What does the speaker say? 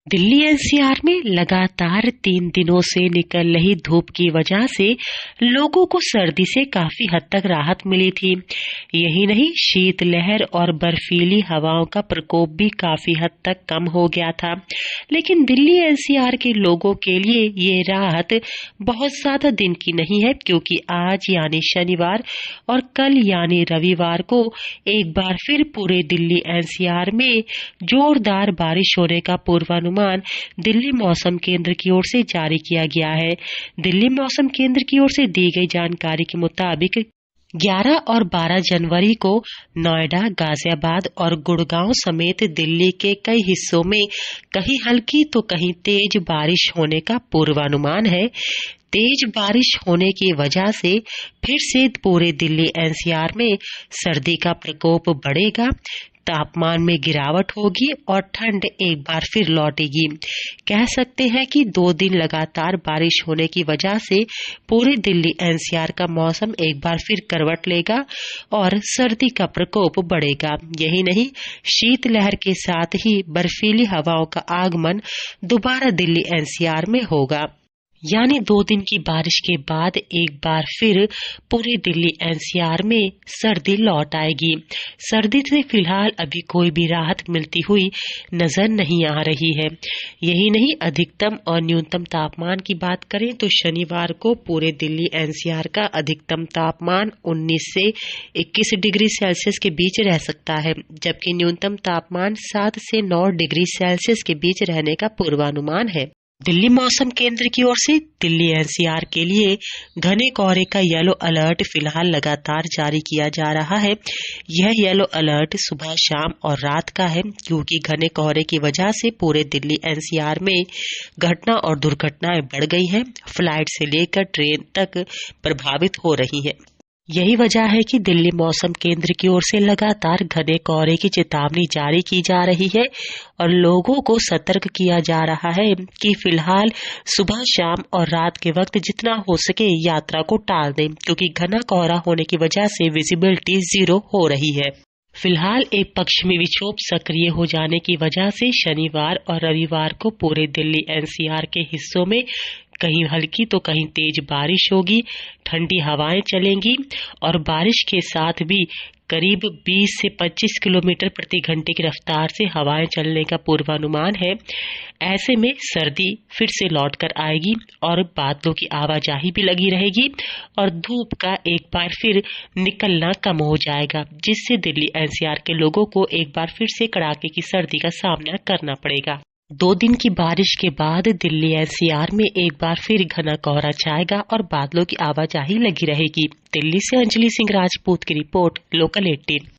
Delhi NCR में लगातार 3 दिनों से निकल रही धूप की वजह से लोगों को सर्दी से काफी हद तक राहत मिली थी। यही नहीं, शीतलहर और बर्फीली हवाओं का प्रकोप भी काफी हद तक कम हो गया था। लेकिन दिल्ली एनसीआर के लोगों के लिए ये राहत बहुत ज्यादा दिन की नहीं है, क्योंकि आज यानी शनिवार और कल यानी रविवार को एक बार फिर पूरे दिल्ली एनसीआर में जोरदार बारिश होने का पूर्वानुमान दिल्ली मौसम केंद्र की ओर से जारी किया गया है। दिल्ली मौसम केंद्र की ओर से दी गई जानकारी के मुताबिक 11 और 12 जनवरी को नोएडा, गाजियाबाद और गुड़गांव समेत दिल्ली के कई हिस्सों में कहीं हल्की तो कहीं तेज बारिश होने का पूर्वानुमान है। तेज बारिश होने की वजह से फिर से पूरे दिल्ली एनसीआर में सर्दी का प्रकोप बढ़ेगा, तापमान में गिरावट होगी और ठंड एक बार फिर लौटेगी। कह सकते हैं कि 2 दिन लगातार बारिश होने की वजह से पूरे दिल्ली एनसीआर का मौसम एक बार फिर करवट लेगा और सर्दी का प्रकोप बढ़ेगा। यही नहीं, शीतलहर के साथ ही बर्फीली हवाओं का आगमन दोबारा दिल्ली एनसीआर में होगा। यानी 2 दिन की बारिश के बाद एक बार फिर पूरे दिल्ली एनसीआर में सर्दी लौट आएगी। सर्दी से फिलहाल अभी कोई भी राहत मिलती हुई नजर नहीं आ रही है। यही नहीं, अधिकतम और न्यूनतम तापमान की बात करें तो शनिवार को पूरे दिल्ली एनसीआर का अधिकतम तापमान 19 से 21 डिग्री सेल्सियस के बीच रह सकता है, जबकि न्यूनतम तापमान 7 से 9 डिग्री सेल्सियस के बीच रहने का पूर्वानुमान है। दिल्ली मौसम केंद्र की ओर से दिल्ली एनसीआर के लिए घने कोहरे का येलो अलर्ट फिलहाल लगातार जारी किया जा रहा है। यह येलो अलर्ट सुबह, शाम और रात का है, क्योंकि घने कोहरे की वजह से पूरे दिल्ली एनसीआर में घटना और दुर्घटनाएं बढ़ गई हैं। फ्लाइट से लेकर ट्रेन तक प्रभावित हो रही है। यही वजह है कि दिल्ली मौसम केंद्र की ओर से लगातार घने कोहरे की चेतावनी जारी की जा रही है और लोगों को सतर्क किया जा रहा है कि फिलहाल सुबह, शाम और रात के वक्त जितना हो सके यात्रा को टाल दें, क्योंकि घना कोहरा होने की वजह से विजिबिलिटी 0 हो रही है। फिलहाल एक पश्चिमी विक्षोभ सक्रिय हो जाने की वजह से शनिवार और रविवार को पूरे दिल्ली एनसीआर के हिस्सों में कहीं हल्की तो कहीं तेज बारिश होगी, ठंडी हवाएं चलेंगी और बारिश के साथ भी करीब 20 से 25 किलोमीटर प्रति घंटे की रफ्तार से हवाएं चलने का पूर्वानुमान है। ऐसे में सर्दी फिर से लौट कर आएगी और बादलों की आवाजाही भी लगी रहेगी और धूप का एक बार फिर निकलना कम हो जाएगा, जिससे दिल्ली एनसीआर के लोगों को एक बार फिर से कड़ाके की सर्दी का सामना करना पड़ेगा। 2 दिन की बारिश के बाद दिल्ली एनसीआर में एक बार फिर घना कोहरा छाएगा और बादलों की आवाजाही लगी रहेगी। दिल्ली से अंजलि सिंह राजपूत की रिपोर्ट, लोकल 18।